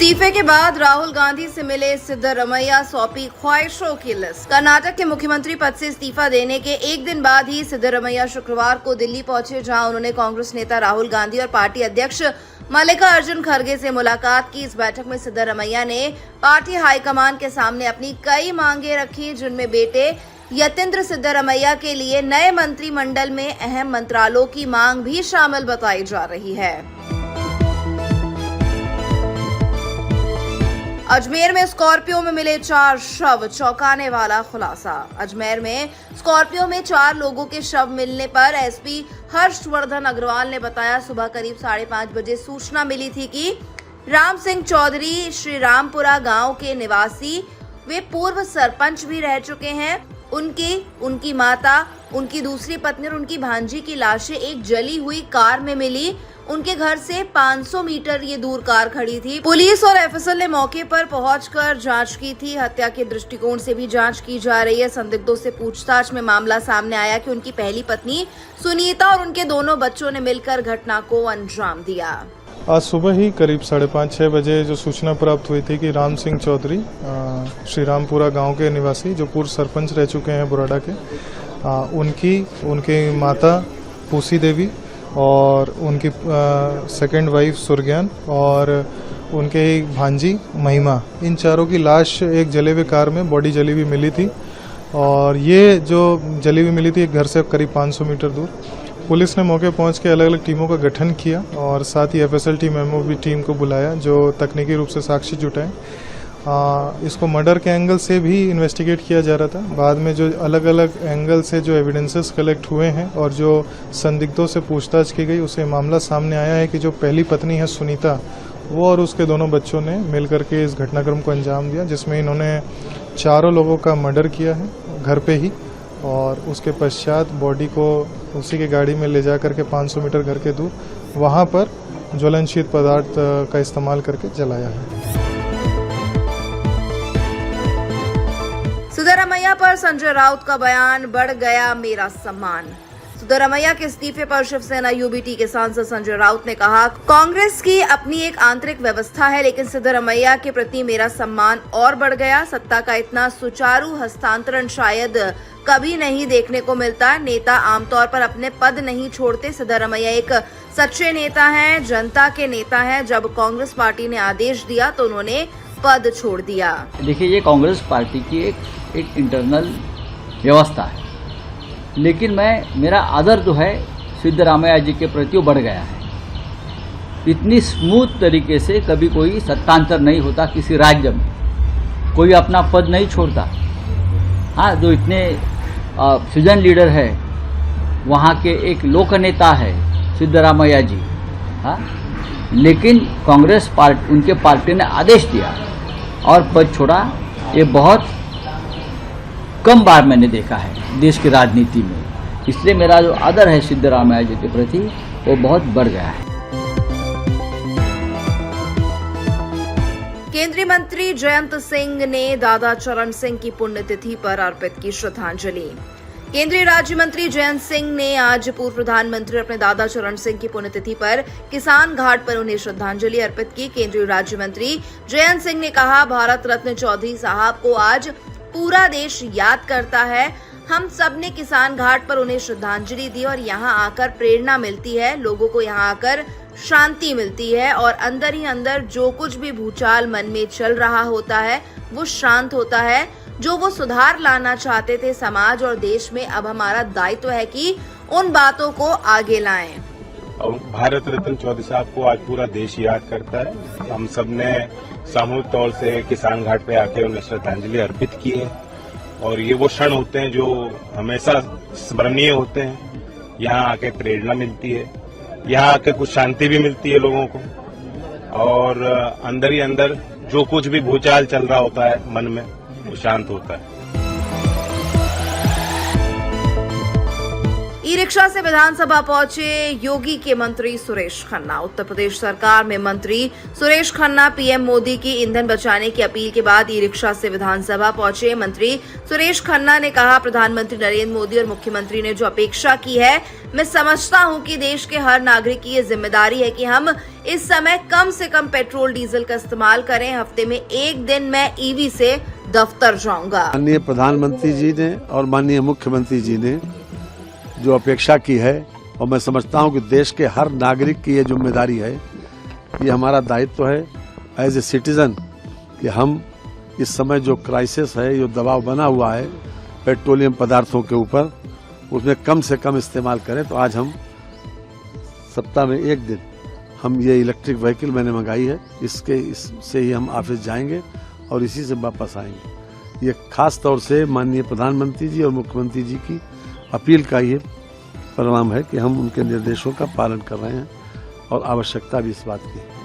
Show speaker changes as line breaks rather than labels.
इस्तीफे के बाद राहुल गांधी से मिले सिद्धरमैया, सौंपी ख्वाहिशों की लिस्ट। कर्नाटक के मुख्यमंत्री पद से इस्तीफा देने के एक दिन बाद ही सिद्धरमैया शुक्रवार को दिल्ली पहुंचे, जहां उन्होंने कांग्रेस नेता राहुल गांधी और पार्टी अध्यक्ष मल्लिकार्जुन खड़गे से मुलाकात की। इस बैठक में सिद्धरमैया ने पार्टी हाईकमान के सामने अपनी कई मांगे रखी, जिनमें बेटे यतींद्र सिद्धरमैया के लिए नए मंत्रिमंडल में अहम मंत्रालयों की मांग भी शामिल बताई जा रही है। अजमेर में स्कॉर्पियो में मिले 4 शव, चौंकाने वाला खुलासा। अजमेर में स्कॉर्पियो में 4 लोगों के शव मिलने पर एसपी हर्षवर्धन अग्रवाल ने बताया, सुबह करीब 5:30 बजे सूचना मिली थी कि राम सिंह चौधरी श्री रामपुरा गांव के निवासी, वे पूर्व सरपंच भी रह चुके हैं। उनकी माता, उनकी दूसरी पत्नी और उनकी भांजी की लाशें एक जली हुई कार में मिली। उनके घर से 500 मीटर ये दूर कार खड़ी थी। पुलिस और एफएसएल ने मौके पर पहुंचकर जांच की थी। हत्या के दृष्टिकोण से भी जांच की जा रही है। संदिग्धों से पूछताछ में मामला सामने आया कि उनकी पहली पत्नी सुनीता और उनके दोनों बच्चों ने मिलकर घटना को अंजाम दिया।
आज सुबह ही करीब 5:30-6 बजे जो सूचना प्राप्त हुई थी कि राम सिंह चौधरी श्री रामपुरा गांव के निवासी, जो पूर्व सरपंच रह चुके हैं बुराडा के, उनकी माता पूसी देवी और उनकी सेकंड वाइफ सुरज्ञान और उनके एक भांजी महिमा, इन चारों की लाश एक जले हुए कार में बॉडी जली हुई मिली थी। और ये जो जली हुई मिली थी घर से करीब 500 मीटर दूर। पुलिस ने मौके पहुंच के अलग अलग टीमों का गठन किया और साथ ही एफएसएल टीम, एमओबी टीम को बुलाया, जो तकनीकी रूप से साक्ष्य जुटाए। इसको मर्डर के एंगल से भी इन्वेस्टिगेट किया जा रहा था। बाद में जो अलग अलग एंगल से जो एविडेंसेस कलेक्ट हुए हैं और जो संदिग्धों से पूछताछ की गई, उससे मामला सामने आया है कि जो पहली पत्नी है सुनीता, वो और उसके दोनों बच्चों ने मिलकर के इस घटनाक्रम को अंजाम दिया, जिसमें इन्होंने 4 लोगों का मर्डर किया है घर पे ही, और उसके पश्चात बॉडी को उसी की गाड़ी में ले जा करके 500 मीटर घर के दूर वहाँ पर ज्वलनशील पदार्थ का इस्तेमाल करके जलाया है।
सिद्धरमैया पर संजय राउत का बयान, बढ़ गया मेरा सम्मान। सिद्धरमैया के इस्तीफे पर शिवसेना यूबीटी के सांसद संजय राउत ने कहा, कांग्रेस की अपनी एक आंतरिक व्यवस्था है, लेकिन सिद्धरमैया के प्रति मेरा सम्मान और बढ़ गया। सत्ता का इतना सुचारू हस्तांतरण शायद कभी नहीं देखने को मिलता। नेता आमतौर पर अपने पद नहीं छोड़ते। सिद्धरमैया एक सच्चे नेता हैं, जनता के नेता हैं। जब कांग्रेस पार्टी ने आदेश दिया तो उन्होंने पद छोड़ दिया।
देखिए, ये कांग्रेस पार्टी की एक इंटरनल व्यवस्था है, लेकिन मेरा आदर जो है सिद्धरामैया जी के प्रति वो बढ़ गया है। इतनी स्मूथ तरीके से कभी कोई सत्तांतर नहीं होता किसी राज्य में, कोई अपना पद नहीं छोड़ता। हाँ, जो इतने सीजन लीडर है, वहाँ के एक लोक नेता है सिद्धरामैया जी, हाँ, लेकिन कांग्रेस पार्टी, उनके पार्टी ने आदेश दिया और पद छोड़ा। ये बहुत कम बार मैंने देखा है देश की राजनीति में, इसलिए मेरा जो आदर है सिद्धरामैया जी के प्रति वो बहुत बढ़ गया है।
केंद्रीय मंत्री जयंत सिंह ने दादा चरण सिंह की पुण्यतिथि पर अर्पित की श्रद्धांजलि। केंद्रीय राज्य मंत्री जयंत सिंह ने आज पूर्व प्रधानमंत्री अपने दादा चरण सिंह की पुण्यतिथि पर किसान घाट पर उन्हें श्रद्धांजलि अर्पित की। केंद्रीय राज्य मंत्री जयंत सिंह ने कहा, भारत रत्न चौधरी साहब को आज पूरा देश याद करता है। हम सब ने किसान घाट पर उन्हें श्रद्धांजलि दी और यहाँ आकर प्रेरणा मिलती है। लोगों को यहाँ आकर शांति मिलती है और अंदर ही अंदर जो कुछ भी भूचाल मन में चल रहा होता है वो शांत होता है। जो वो सुधार लाना चाहते थे समाज और देश में, अब हमारा दायित्व है कि उन बातों को आगे लाएं।
भारत रत्न चौधरी साहब को आज पूरा देश याद करता है। हम सब ने सामूहिक तौर से किसान घाट पे आके उन्हें श्रद्धांजलि अर्पित की है और ये वो क्षण होते हैं जो हमेशा स्मरणीय होते हैं। यहाँ आके प्रेरणा मिलती है, यहाँ आके कुछ शांति भी मिलती है लोगों को, और अंदर ही अंदर जो कुछ भी भूचाल चल रहा होता है मन में, वो शांत होता है।
ई रिक्शा से विधानसभा पहुंचे योगी के मंत्री सुरेश खन्ना। उत्तर प्रदेश सरकार में मंत्री सुरेश खन्ना पीएम मोदी की ईंधन बचाने की अपील के बाद ई रिक्शा से विधानसभा पहुंचे मंत्री सुरेश खन्ना ने कहा, प्रधानमंत्री नरेंद्र मोदी और मुख्यमंत्री ने जो अपेक्षा की है, मैं समझता हूं कि देश के हर नागरिक की ये जिम्मेदारी है कि हम इस समय कम से कम पेट्रोल डीजल का इस्तेमाल करें। हफ्ते में एक दिन मैं ईवी से दफ्तर जाऊंगा।
माननीय प्रधानमंत्री जी ने और माननीय मुख्यमंत्री जी ने जो अपेक्षा की है, और मैं समझता हूं कि देश के हर नागरिक की ये जिम्मेदारी है, ये हमारा दायित्व है एज ए सिटीजन कि हम इस समय जो क्राइसिस है, जो दबाव बना हुआ है पेट्रोलियम पदार्थों के ऊपर, उसमें कम से कम इस्तेमाल करें। तो आज हम सप्ताह में एक दिन हम ये इलेक्ट्रिक व्हीकल मैंने मंगाई है, इससे ही हम ऑफिस जाएंगे और इसी से वापस आएंगे। ये खास तौर से माननीय प्रधानमंत्री जी और मुख्यमंत्री जी की अपील का ये परिणाम है कि हम उनके निर्देशों का पालन कर रहे हैं और आवश्यकता भी इस बात की है।